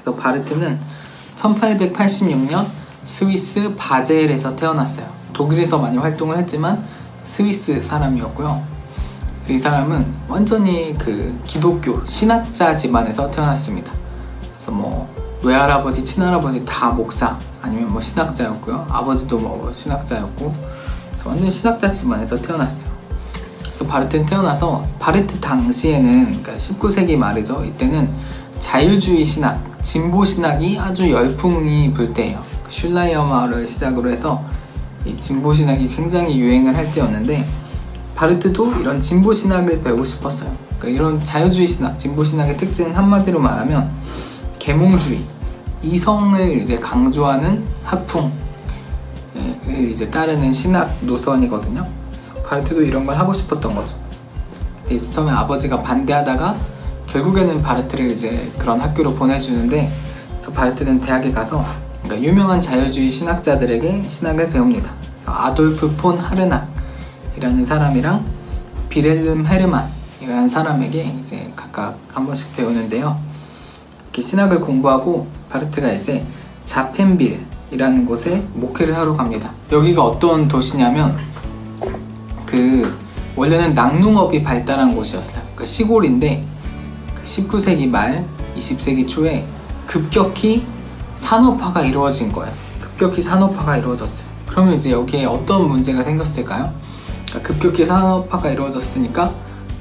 그래서 바르트는 1886년 스위스 바젤에서 태어났어요. 독일에서 많이 활동을 했지만 스위스 사람이었고요. 그래서 이 사람은 완전히 그 기독교 신학자 집안에서 태어났습니다. 그래서 뭐 외할아버지, 친할아버지 다 목사 아니면 뭐 신학자였고요. 아버지도 뭐 신학자였고, 그래서 완전 신학자 집안에서 태어났어요. 그래서 바르트는 태어나서, 바르트 당시에는, 그러니까 19세기 말이죠. 이때는 자유주의 신학, 진보 신학이 아주 열풍이 불 때예요. 슐라이어마를 시작으로 해서 이 진보 신학이 굉장히 유행을 할 때였는데, 바르트도 이런 진보 신학을 배우고 싶었어요. 그러니까 이런 자유주의 신학, 진보 신학의 특징은 한마디로 말하면 계몽주의, 이성을 이제 강조하는 학풍을 이제 따르는 신학 노선이거든요. 그래서 바르트도 이런 걸 하고 싶었던 거죠. 근데 이제 처음에 아버지가 반대하다가 결국에는 바르트를 이제 그런 학교로 보내주는데, 그래서 바르트는 대학에 가서 그러니까 유명한 자유주의 신학자들에게 신학을 배웁니다. 그래서 아돌프 폰 하르낙이라는 사람이랑 비렐름 헤르만이라는 사람에게 이제 각각 한 번씩 배우는데요. 이렇게 신학을 공부하고 바르트가 이제 자펜빌이라는 곳에 목회를 하러 갑니다. 여기가 어떤 도시냐면, 그 원래는 낙농업이 발달한 곳이었어요. 그 시골인데 19세기 말 20세기 초에 급격히 산업화가 이루어진 거예요. 급격히 산업화가 이루어졌어요. 그러면 이제 여기에 어떤 문제가 생겼을까요? 그러니까 급격히 산업화가 이루어졌으니까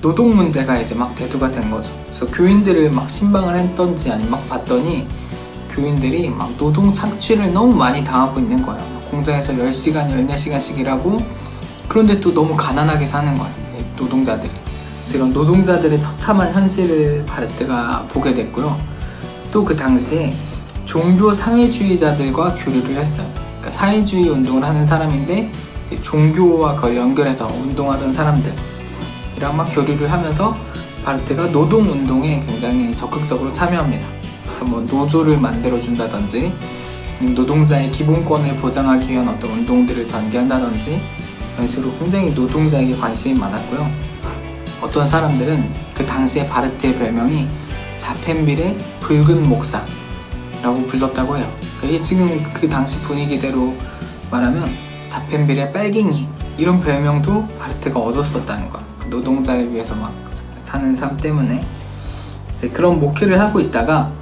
노동 문제가 이제 막 대두가 된 거죠. 그래서 교인들을 막 신방을 했던지 아니면 막 봤더니 교인들이 막 노동 착취를 너무 많이 당하고 있는 거예요. 공장에서 10시간, 14시간씩 일하고, 그런데 또 너무 가난하게 사는 거예요, 노동자들이. 그래서 이런 노동자들의 처참한 현실을 바르트가 보게 됐고요. 또 그 당시에 종교 사회주의자들과 교류를 했어요. 그러니까 사회주의 운동을 하는 사람인데 종교와 거의 연결해서 운동하던 사람들이랑 막 교류를 하면서 바르트가 노동운동에 굉장히 적극적으로 참여합니다. 그래서 뭐 노조를 만들어준다든지, 노동자의 기본권을 보장하기 위한 어떤 운동들을 전개한다든지, 이런 식으로 굉장히 노동자에게 관심이 많았고요. 어떤 사람들은 그 당시에 바르트의 별명이 자펜빌의 붉은 목사라고 불렀다고 해요. 이게 지금 그 당시 분위기대로 말하면 자펜빌의 빨갱이, 이런 별명도 바르트가 얻었었다는 거예요. 노동자를 위해서 막 사는 삶 때문에. 이제 그런 목회를 하고 있다가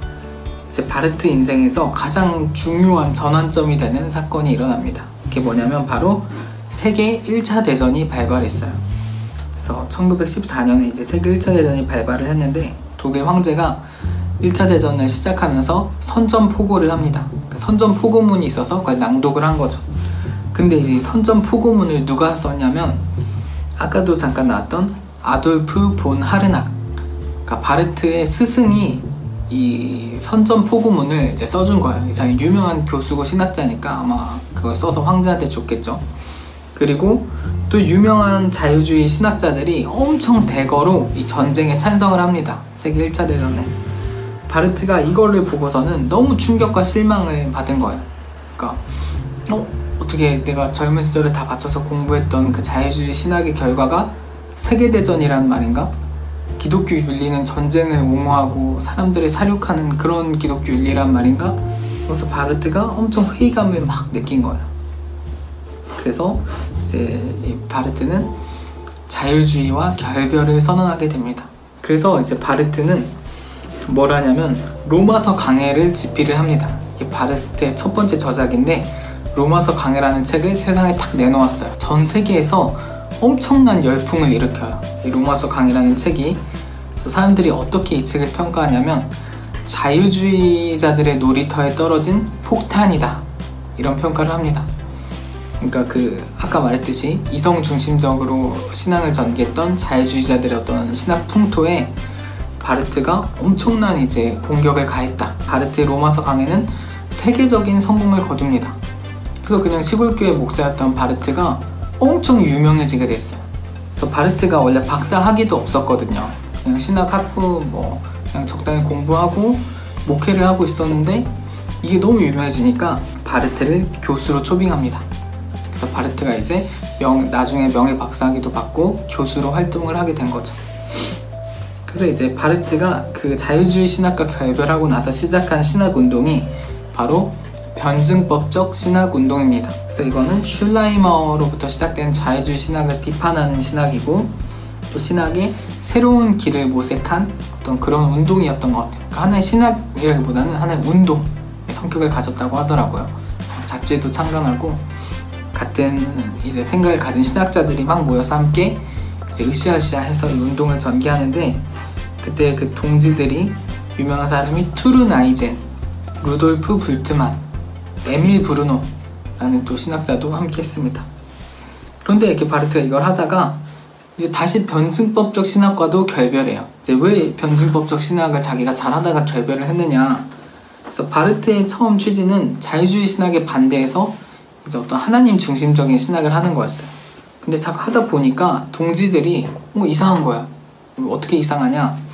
이제 바르트 인생에서 가장 중요한 전환점이 되는 사건이 일어납니다. 그게 뭐냐면 바로 세계 1차 대전이 발발했어요. 그래서 1914년에 이제 세계 1차 대전이 발발을 했는데, 독일 황제가 1차 대전을 시작하면서 선전포고를 합니다. 선전포고문이 있어서 그걸 낭독을 한 거죠. 근데 이제 선전포고문을 누가 썼냐면, 아까도 잠깐 나왔던 아돌프 폰 하르낙, 그러니까 바르트의 스승이 이 선전포고문을 이제 써준 거예요. 이 사람이 유명한 교수고 신학자니까 아마 그걸 써서 황제한테 줬겠죠. 그리고 또 유명한 자유주의 신학자들이 엄청 대거로 이 전쟁에 찬성을 합니다. 세계 1차 대전에. 바르트가 이거를 보고서는 너무 충격과 실망을 받은 거예요. 그러니까 어떻게 내가 젊은 시절에 다 바쳐서 공부했던 그 자유주의 신학의 결과가 세계대전이란 말인가? 기독교 윤리는 전쟁을 옹호하고 사람들을 사륙하는 그런 기독교 윤리란 말인가? 그래서 바르트가 엄청 회의감을 막 느낀 거예요. 그래서 이제 이 바르트는 자유주의와 결별을 선언하게 됩니다. 그래서 이제 바르트는 뭘 하냐면 로마서 강해를 집필을 합니다. 이게 바르트의 첫 번째 저작인데, 로마서 강해라는 책을 세상에 탁 내놓았어요. 전 세계에서 엄청난 열풍을 일으켜요, 이 로마서 강해라는 책이. 그래서 사람들이 어떻게 이 책을 평가하냐면 자유주의자들의 놀이터에 떨어진 폭탄이다, 이런 평가를 합니다. 그러니까 그 아까 말했듯이 이성 중심적으로 신앙을 전개했던 자유주의자들의 어떤 신학 풍토에 바르트가 엄청난 이제 공격을 가했다. 바르트의 로마서 강해는 세계적인 성공을 거둡니다. 그래서 그냥 시골교회 목사였던 바르트가 엄청 유명해지게 됐어요. 그래서 바르트가 원래 박사 학위도 없었거든요. 그냥 신학 학부 뭐 그냥 적당히 공부하고 목회를 하고 있었는데, 이게 너무 유명해지니까 바르트를 교수로 초빙합니다. 그래서 바르트가 이제 나중에 명예 박사학위도 받고 교수로 활동을 하게 된 거죠. 그래서 이제 바르트가 그 자유주의 신학과 결별하고 나서 시작한 신학 운동이 바로 변증법적 신학 운동입니다. 그래서 이거는 슐라이머로부터 시작된 자유주의 신학을 비판하는 신학이고, 또 신학의 새로운 길을 모색한 어떤 그런 운동이었던 것 같아요. 그러니까 하나의 신학이라기보다는 하나의 운동의 성격을 가졌다고 하더라고요. 잡지에도 참관하고, 같은 이제 생각을 가진 신학자들이 막 모여서 함께 이제 으쌰으쌰해서 이 운동을 전개하는데, 그때 그 동지들이 유명한 사람이 투르나이젠, 루돌프 불트만, 에밀 브루노라는 또 신학자도 함께 했습니다. 그런데 이렇게 바르트가 이걸 하다가 이제 다시 변증법적 신학과도 결별해요. 이제 왜 변증법적 신학을 자기가 잘하다가 결별을 했느냐. 그래서 바르트의 처음 취지는 자유주의 신학에 반대해서 이제 어떤 하나님 중심적인 신학을 하는 거였어요. 근데 자꾸 하다 보니까 동지들이 이상한 거야. 어떻게 이상하냐.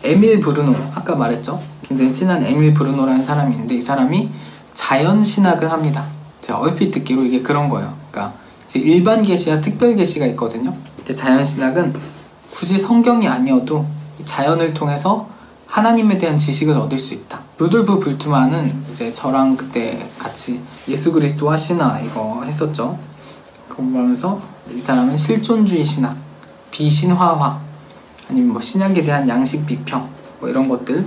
에밀 브루노, 아까 말했죠. 굉장히 친한 에밀 브루노라는 사람이 있는데, 이 사람이 자연신학을 합니다. 제가 얼핏 듣기로 이게 그런 거예요. 그러니까 이제 일반 계시와 특별 계시가 있거든요. 자연신학은 굳이 성경이 아니어도 자연을 통해서 하나님에 대한 지식을 얻을 수 있다. 루돌프 불트만은 이제 저랑 그때 같이 예수 그리스도와 신화 이거 했었죠. 그거 보면서 이 사람은 실존주의 신학, 비신화화, 아니면 뭐 신약에 대한 양식 비평 뭐 이런 것들,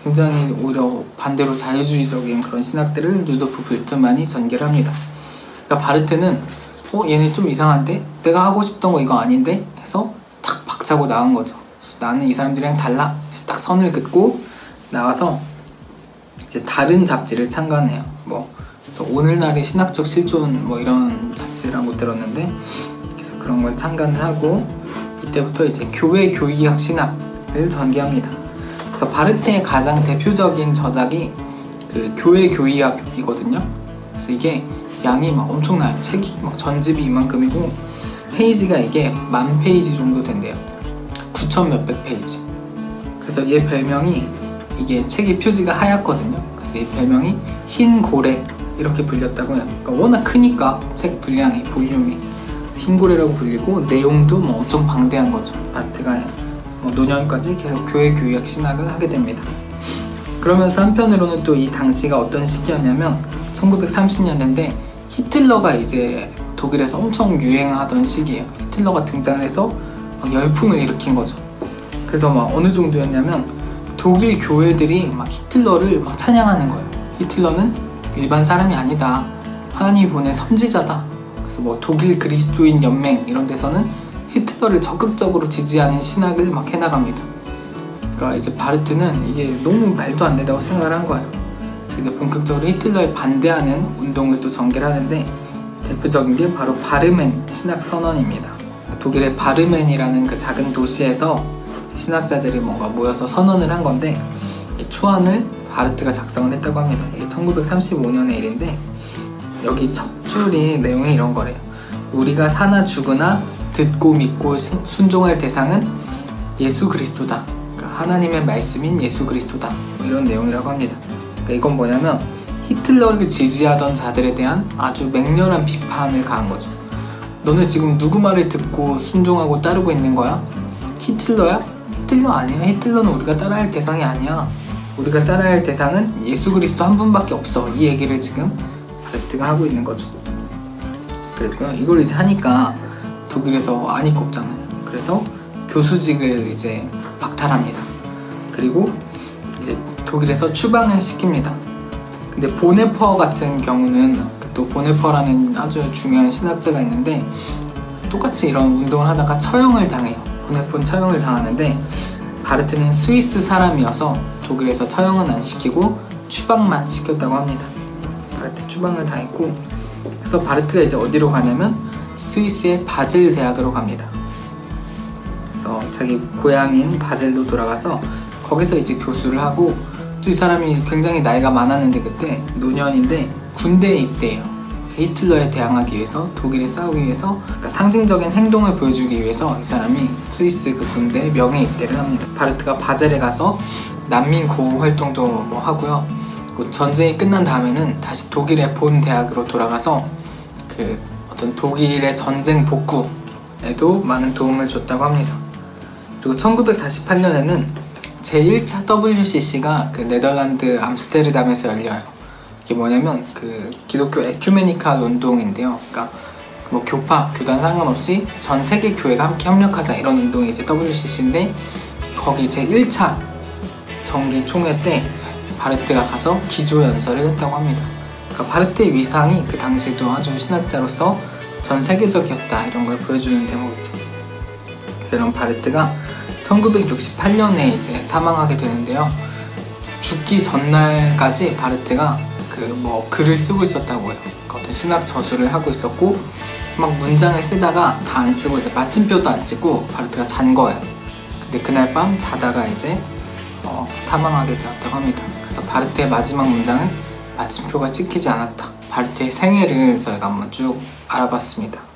굉장히 오히려 반대로 자유주의적인 그런 신학들을 루돌프 불트만이 전개를 합니다. 그러니까 바르트는 얘네 좀 이상한데? 내가 하고 싶던 거 이거 아닌데? 해서 탁 박차고 나간 거죠. 나는 이 사람들이랑 달라. 딱 선을 긋고 나가서 이제 다른 잡지를 창간해요. 그래서 오늘날의 신학적 실존 뭐 이런 잡지라고 들었는데, 그래서 그런 걸 창간을 하고 이때부터 이제 교회 교의학 신학을 전개합니다. 그래서 바르트의 가장 대표적인 저작이 그 교회 교의학이거든요. 그래서 이게 양이 막 엄청나요. 책이 막 전집이 이만큼이고, 페이지가 이게 10,000페이지 정도 된대요. 9,000 몇백 페이지. 그래서 얘 별명이, 이게 책의 표지가 하얗거든요. 그래서 얘 별명이 흰 고래 이렇게 불렸다고 해요. 그러니까 워낙 크니까 책 분량이, 볼륨이 흰 고래라고 불리고, 내용도 뭐 엄청 방대한 거죠. 바르트가 노년까지 계속 교회 교의학 신학을 하게 됩니다. 그러면서 한편으로는 또 이 당시가 어떤 시기였냐면 1930년대인데 히틀러가 이제 독일에서 엄청 유행하던 시기예요. 히틀러가 등장을 해서 막 열풍을 일으킨 거죠. 그래서 막 어느 정도였냐면 독일 교회들이 막 히틀러를 막 찬양하는 거예요. 히틀러는 일반 사람이 아니다. 하나님이 보낸 선지자다. 그래서 뭐 독일 그리스도인 연맹 이런 데서는 히틀러를 적극적으로 지지하는 신학을 막 해나갑니다. 그러니까 이제 바르트는 이게 너무 말도 안 된다고 생각을 한 거예요. 그래서 본격적으로 히틀러에 반대하는 운동을 또 전개를 하는데, 대표적인 게 바로 바르멘 신학선언입니다. 독일의 바르멘이라는 그 작은 도시에서 신학자들이 뭔가 모여서 선언을 한 건데, 이 초안을 바르트가 작성을 했다고 합니다. 이게 1935년의 일인데, 여기 첫 줄이 내용이 이런 거래요. 우리가 사나 죽으나 듣고 믿고 순종할 대상은 예수 그리스도다. 그러니까 하나님의 말씀인 예수 그리스도다. 뭐 이런 내용이라고 합니다. 그러니까 이건 뭐냐면 히틀러를 지지하던 자들에 대한 아주 맹렬한 비판을 가한 거죠. 너네 지금 누구 말을 듣고 순종하고 따르고 있는 거야? 히틀러야? 히틀러 아니야. 히틀러는 우리가 따라할 대상이 아니야. 우리가 따라야 할 대상은 예수 그리스도 한 분밖에 없어. 이 얘기를 지금 바르트가 하고 있는 거죠. 그랬고요. 이걸 이제 하니까 독일에서 안이 꼽잖아요. 그래서 교수직을 이제 박탈합니다. 그리고 이제 독일에서 추방을 시킵니다. 근데 보네퍼 같은 경우는, 또 보네퍼라는 아주 중요한 신학자가 있는데, 똑같이 이런 운동을 하다가 처형을 당해요. 보네퍼는 처형을 당하는데, 바르트는 스위스 사람이어서 독일에서 처형은 안 시키고 추방만 시켰다고 합니다. 바르트 추방을 당했고, 그래서 바르트가 이제 어디로 가냐면 스위스의 바젤 대학으로 갑니다. 그래서 자기 고향인 바젤로 돌아가서 거기서 이제 교수를 하고, 또 이 사람이 굉장히 나이가 많았는데 그때 노년인데 군대에 입대해요. 히틀러에 대항하기 위해서, 독일에 싸우기 위해서, 그러니까 상징적인 행동을 보여주기 위해서 이 사람이 스위스 그 군대에 명예 입대를 합니다. 바르트가 바젤에 가서 난민 구호 활동도 뭐 하고요. 전쟁이 끝난 다음에는 다시 독일의 본 대학으로 돌아가서 그 어떤 독일의 전쟁 복구에도 많은 도움을 줬다고 합니다. 그리고 1948년에는 제1차 WCC가 그 네덜란드 암스테르담에서 열려요. 이게 뭐냐면 그 기독교 에큐메니칼 운동인데요. 그러니까 뭐 교파, 교단 상관없이 전 세계 교회가 함께 협력하자 이런 운동이 이제 WCC인데, 거기 제1차 정기 총회 때 바르트가 가서 기조연설을 했다고 합니다. 그러니까 바르트의 위상이 그 당시에도 아주 신학자로서 전 세계적이었다 이런 걸 보여주는 대목이죠. 그래서 이런 바르트가 1968년에 이제 사망하게 되는데요. 죽기 전날까지 바르트가 그 뭐 글을 쓰고 있었다고 해요. 그러니까 어떤 신학 저술을 하고 있었고, 막 문장을 쓰다가 다 안 쓰고 이제 마침표도 안 찍고 바르트가 잔 거예요. 근데 그날 밤 자다가 이제 사망하게 되었다고 합니다. 그래서 바르트의 마지막 문장은 마침표가 찍히지 않았다. 바르트의 생애를 저희가 한번 쭉 알아봤습니다.